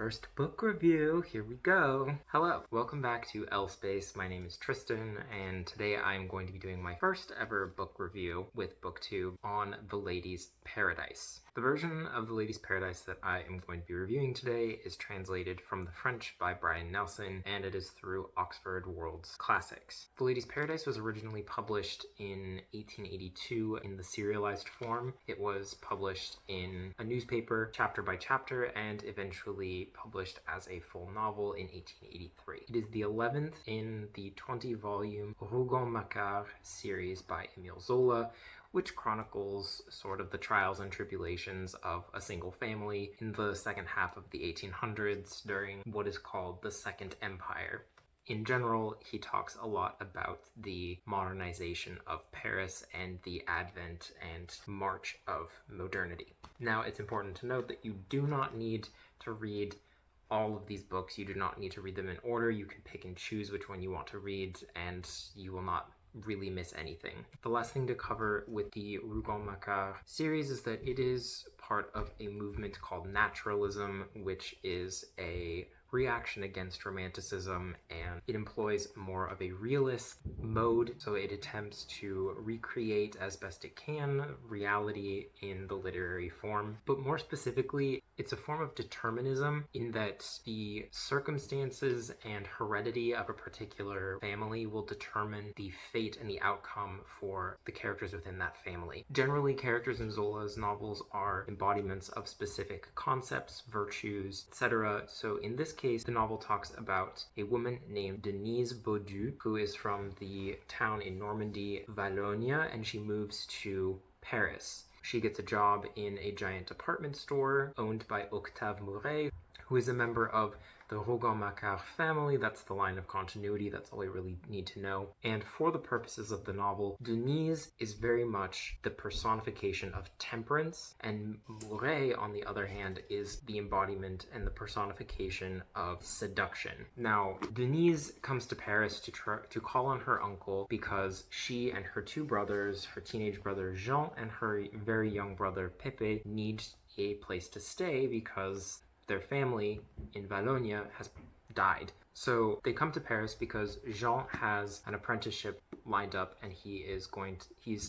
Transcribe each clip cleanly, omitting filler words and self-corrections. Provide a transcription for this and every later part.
First book review, here we go. Hello, welcome back to L Space. My name is Tristan, and today I'm going to be doing my first ever book review with BookTube on The Lady's Paradise. The version of The Lady's Paradise that I am going to be reviewing today is translated from the French by Brian Nelson, and it is through Oxford World's Classics. The Lady's Paradise was originally published in 1882 in the serialized form. It was published in a newspaper, chapter by chapter, and eventually published as a full novel in 1883. It is the 11th in the 20-volume Rougon-Macquart series by Emile Zola, which chronicles sort of the trials and tribulations of a single family in the second half of the 1800s during what is called the Second Empire. In general, he talks a lot about the modernization of Paris and the advent and march of modernity. Now, it's important to note that you do not need to read all of these books. You do not need to read them in order. You can pick and choose which one you want to read, and you will not really miss anything. The last thing to cover with the Rougon-Macquart series is that it is part of a movement called naturalism, which is a reaction against romanticism, and it employs more of a realist mode, so it attempts to recreate as best it can reality in the literary form. But more specifically, it's a form of determinism in that the circumstances and heredity of a particular family will determine the fate and the outcome for the characters within that family. Generally, characters in Zola's novels are embodiments of specific concepts, virtues, etc. So in this case, the novel talks about a woman named Denise Baudu, who is from the town in Normandy, Valognes, and she moves to Paris. She gets a job in a giant department store owned by Octave Mouret, who is a member of the Rougon-Macquart family. That's the line of continuity. That's all we really need to know. And for the purposes of the novel, Denise is very much the personification of temperance, and Mouret, on the other hand, is the embodiment and the personification of seduction. Now, Denise comes to Paris to call on her uncle because she and her two brothers, her teenage brother Jean and her very young brother Pepe, need a place to stay because their family in Valognes has died. So they come to Paris because Jean has an apprenticeship lined up and he's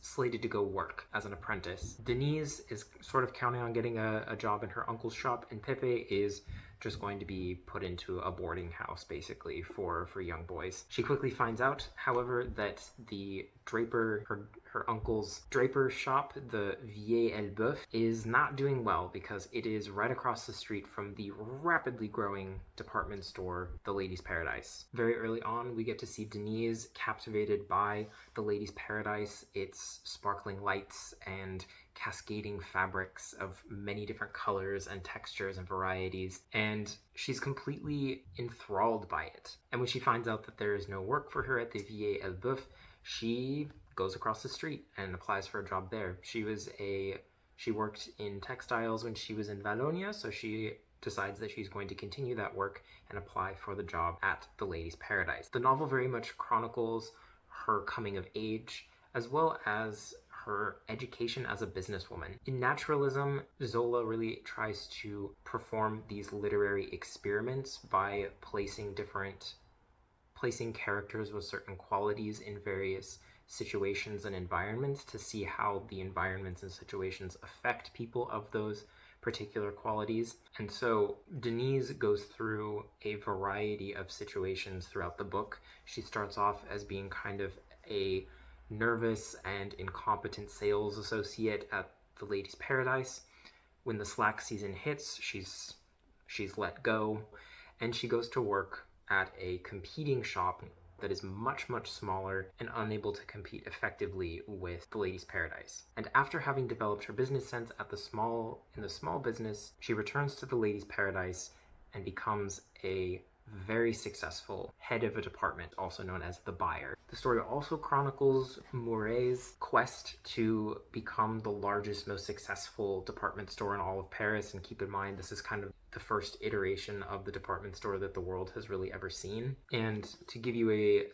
slated to go work as an apprentice. Denise is sort of counting on getting a job in her uncle's shop, and Pepe is just going to be put into a boarding house basically for young boys. She quickly finds out, however, that the draper, her uncle's draper shop, the Vieille Elbeuf, is not doing well because it is right across the street from the rapidly growing department store, The Lady's Paradise. Very early on, we get to see Denise captivated by The Lady's Paradise, its sparkling lights and cascading fabrics of many different colors and textures and varieties, and she's completely enthralled by it. And when she finds out that there is no work for her at the Vieille Elbeuf, she goes across the street and applies for a job there. She worked in textiles when she was in Valognes, so she decides that she's going to continue that work and apply for the job at The Lady's Paradise. The novel very much chronicles her coming of age, as well as her education as a businesswoman. In naturalism, Zola really tries to perform these literary experiments by placing characters with certain qualities in various situations and environments to see how the environments and situations affect people of those particular qualities. And so Denise goes through a variety of situations throughout the book. She starts off as being kind of a nervous and incompetent sales associate at The Lady's Paradise. When the slack season hits, she's let go, and she goes to work at a competing shop that is much, much smaller and unable to compete effectively with The Lady's Paradise. And after having developed her business sense in the small business, she returns to The Lady's Paradise and becomes a very successful head of a department, also known as the buyer. The story also chronicles Mouret's quest to become the largest, most successful department store in all of Paris. And keep in mind, this is kind of the first iteration of the department store that the world has really ever seen. And to give you a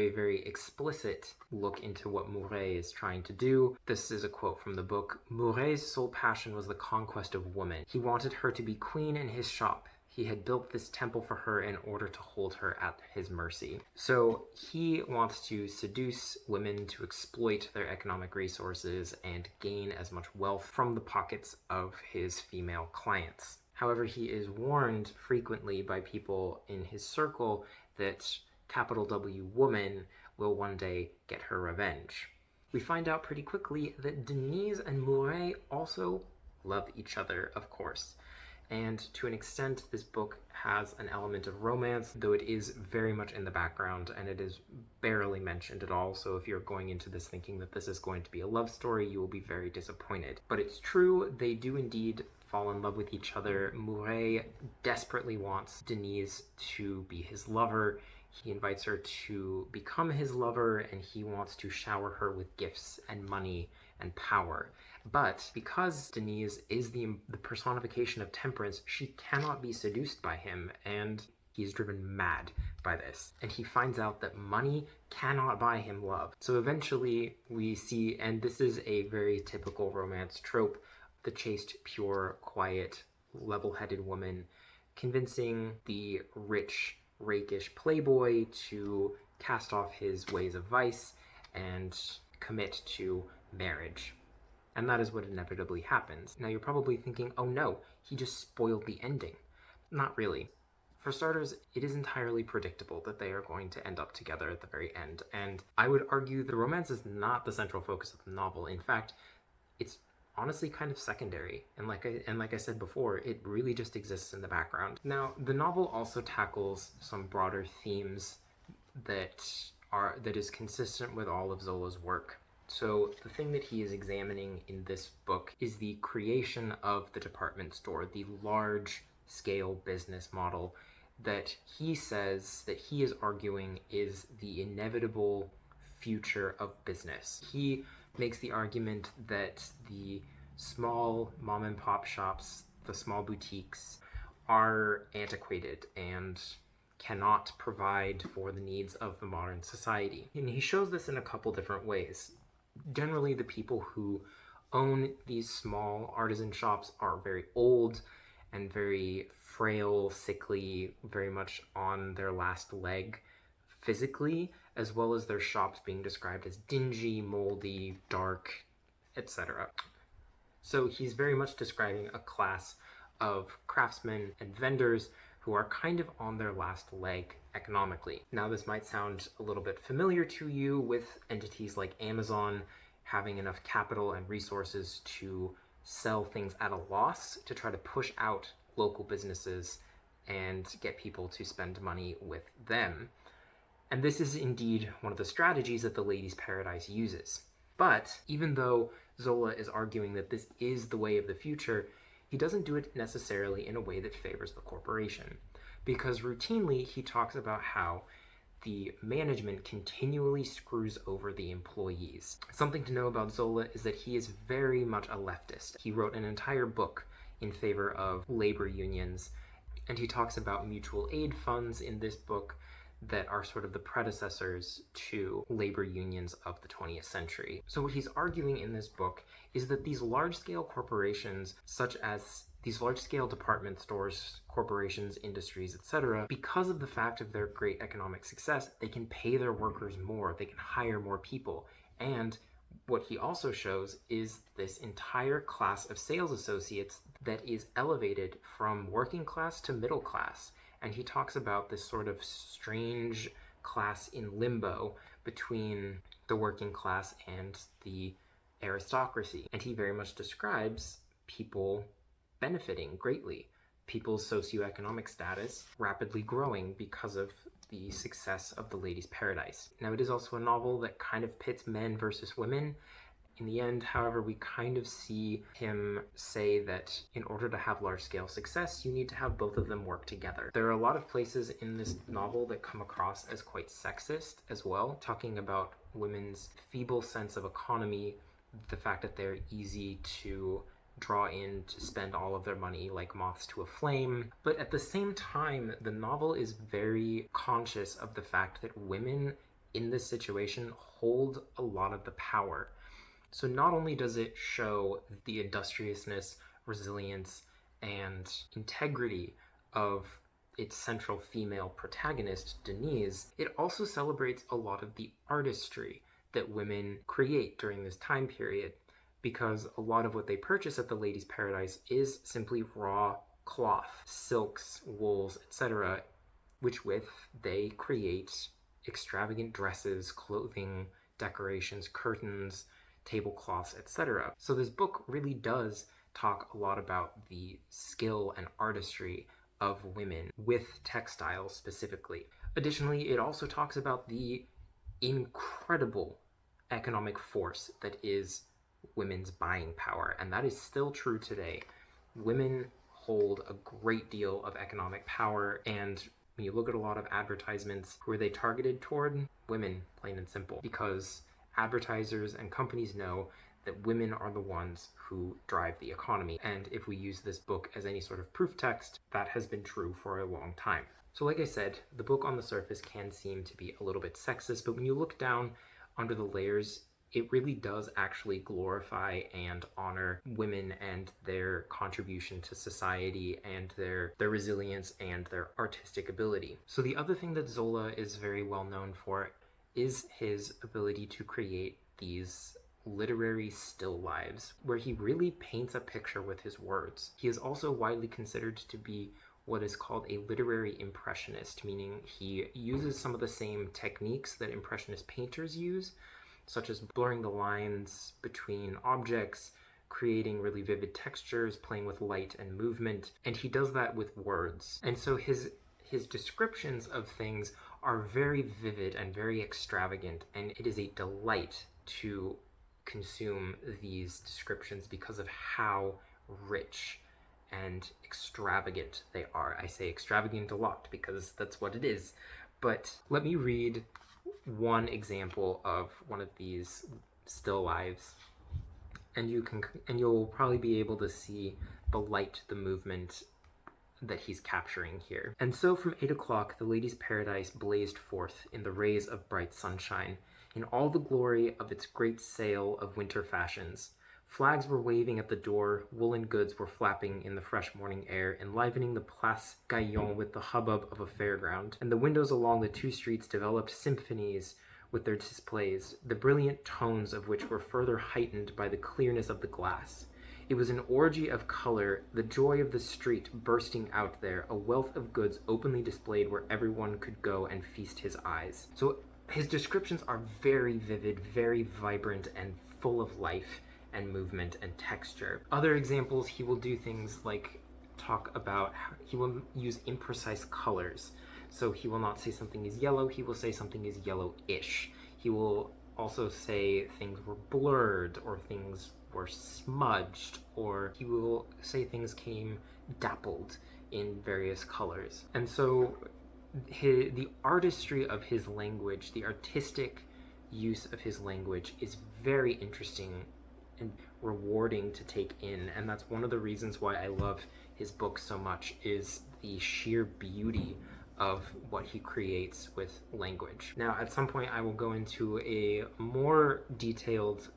very explicit look into what Mouret is trying to do, this is a quote from the book. "Mouret's sole passion was the conquest of woman. He wanted her to be queen in his shop. He had built this temple for her in order to hold her at his mercy. So he wants to seduce women to exploit their economic resources and gain as much wealth from the pockets of his female clients. However, he is warned frequently by people in his circle that capital W woman will one day get her revenge. We find out pretty quickly that Denise and Mouret also love each other, of course. And to an extent, this book has an element of romance, though it is very much in the background and it is barely mentioned at all. So if you're going into this thinking that this is going to be a love story, you will be very disappointed. But it's true, they do indeed fall in love with each other. Mouret desperately wants Denise to be his lover. He invites her to become his lover, and he wants to shower her with gifts and money and power. But because Denise is the personification of temperance, she cannot be seduced by him, and he's driven mad by this. And he finds out that money cannot buy him love. So eventually we see, and this is a very typical romance trope, the chaste, pure, quiet, level-headed woman convincing the rich, rakish playboy to cast off his ways of vice and commit to marriage. And that is what inevitably happens. Now you're probably thinking, oh no, he just spoiled the ending. Not really. For starters, it is entirely predictable that they are going to end up together at the very end. And I would argue the romance is not the central focus of the novel. In fact, it's honestly kind of secondary. And like I said before, it really just exists in the background. Now, the novel also tackles some broader themes that is consistent with all of Zola's work. So the thing that he is examining in this book is the creation of the department store, the large-scale business model that he says, that he is arguing is the inevitable future of business. He makes the argument that the small mom-and-pop shops, the small boutiques, are antiquated and cannot provide for the needs of the modern society. And he shows this in a couple different ways. Generally, the people who own these small artisan shops are very old and very frail, sickly, very much on their last leg physically, as well as their shops being described as dingy, moldy, dark, etc. So he's very much describing a class of craftsmen and vendors who are kind of on their last leg economically. Now, this might sound a little bit familiar to you with entities like Amazon having enough capital and resources to sell things at a loss to try to push out local businesses and get people to spend money with them. And this is indeed one of the strategies that the Lady's Paradise uses. But even though Zola is arguing that this is the way of the future, he doesn't do it necessarily in a way that favors the corporation, because routinely he talks about how the management continually screws over the employees. Something to know about Zola is that he is very much a leftist. He wrote an entire book in favor of labor unions, and he talks about mutual aid funds in this book that are sort of the predecessors to labor unions of the 20th century. So what he's arguing in this book is that these large-scale corporations, such as these large-scale department stores, corporations, industries, etc., because of the fact of their great economic success, they can pay their workers more, they can hire more people. And what he also shows is this entire class of sales associates that is elevated from working class to middle class. And he talks about this sort of strange class in limbo between the working class and the aristocracy. And he very much describes people benefiting greatly, people's socioeconomic status rapidly growing because of the success of The Lady's Paradise. Now, it is also a novel that kind of pits men versus women. In the end, however, we kind of see him say that in order to have large-scale success, you need to have both of them work together. There are a lot of places in this novel that come across as quite sexist as well, talking about women's feeble sense of economy, the fact that they're easy to draw in to spend all of their money like moths to a flame. But at the same time, the novel is very conscious of the fact that women in this situation hold a lot of the power. So not only does it show the industriousness, resilience, and integrity of its central female protagonist, Denise, it also celebrates a lot of the artistry that women create during this time period, because a lot of what they purchase at the Ladies' Paradise is simply raw cloth, silks, wools, etc., which with they create extravagant dresses, clothing, decorations, curtains, tablecloths, etc. So this book really does talk a lot about the skill and artistry of women with textiles specifically. Additionally, it also talks about the incredible economic force that is women's buying power, and that is still true today. Women hold a great deal of economic power, and when you look at a lot of advertisements, who are they targeted toward? Women, plain and simple, because advertisers and companies know that women are the ones who drive the economy. And if we use this book as any sort of proof text, that has been true for a long time. So like I said, the book on the surface can seem to be a little bit sexist, but when you look down under the layers, it really does actually glorify and honor women and their contribution to society and their resilience and their artistic ability. So the other thing that Zola is very well known for is his ability to create these literary still lives, where he really paints a picture with his words. He is also widely considered to be what is called a literary impressionist, meaning he uses some of the same techniques that impressionist painters use, such as blurring the lines between objects, creating really vivid textures, playing with light and movement, and he does that with words. And so his descriptions of things are very vivid and very extravagant, and it is a delight to consume these descriptions because of how rich and extravagant they are. I say extravagant a lot because that's what it is. But let me read one example of one of these still lives, and you'll probably be able to see the light, the movement that he's capturing here. And so from 8 o'clock, the Ladies' Paradise blazed forth in the rays of bright sunshine, in all the glory of its great sail of winter fashions. Flags were waving at the door, woolen goods were flapping in the fresh morning air, enlivening the Place Gaillon with the hubbub of a fairground, and the windows along the two streets developed symphonies with their displays, the brilliant tones of which were further heightened by the clearness of the glass. It was an orgy of color, the joy of the street bursting out there, a wealth of goods openly displayed where everyone could go and feast his eyes. So his descriptions are very vivid, very vibrant, and full of life and movement and texture. Other examples, he will do things like talk about how he will use imprecise colors. So he will not say something is yellow, he will say something is yellowish. He will also say things were blurred or things were smudged, or he will say things came dappled in various colors. And so the artistry of his language, the artistic use of his language is very interesting and rewarding to take in, and that's one of the reasons why I love his book so much, is the sheer beauty of what he creates with language. Now, at some point I will go into a more detailed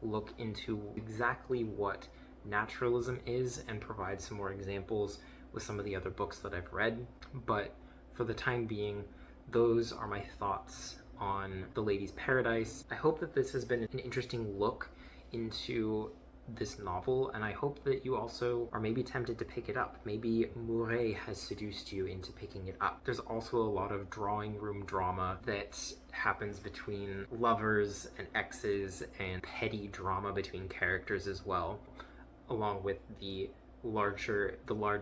look into exactly what naturalism is and provide some more examples with some of the other books that I've read, but for the time being, those are my thoughts on The Ladies' Paradise. I hope that this has been an interesting look into this novel, and I hope that you also are maybe tempted to pick it up. Maybe Mouret has seduced you into picking it up. There's also a lot of drawing room drama that happens between lovers and exes, and petty drama between characters as well, along with the large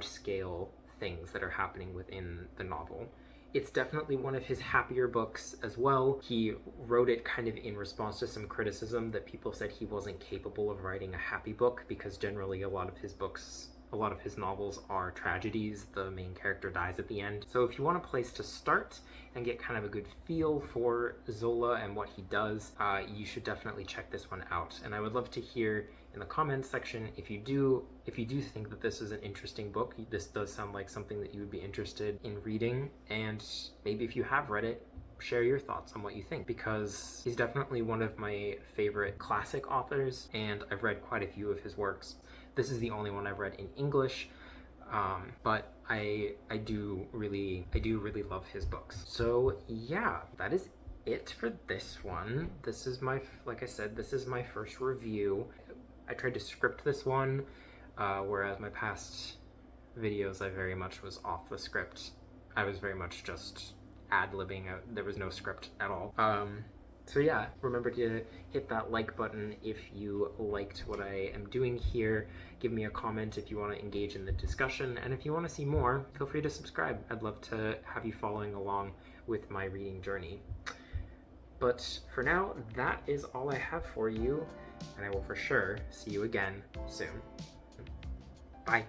scale things that are happening within the novel. It's definitely one of his happier books as well. He wrote it kind of in response to some criticism that people said he wasn't capable of writing a happy book, because generally a lot of his novels are tragedies. The main character dies at the end. So if you want a place to start and get kind of a good feel for Zola and what he does, you should definitely check this one out. And I would love to hear in the comments section if you do think that this is an interesting book. This does sound like something that you would be interested in reading, and maybe if you have read it, share your thoughts on what you think, because he's definitely one of my favorite classic authors, and I've read quite a few of his works. This is the only one I've read in English, but I do really love his books. So yeah, that is it for this one. This is my, like I said, this is my first review. I tried to script this one, whereas my past videos I very much was off the script. I was very much just ad-libbing. There was no script at all. So yeah, remember to hit that like button if you liked what I am doing here. Give me a comment if you want to engage in the discussion, and if you want to see more, feel free to subscribe. I'd love to have you following along with my reading journey. But for now, that is all I have for you, and I will for sure see you again soon. Bye.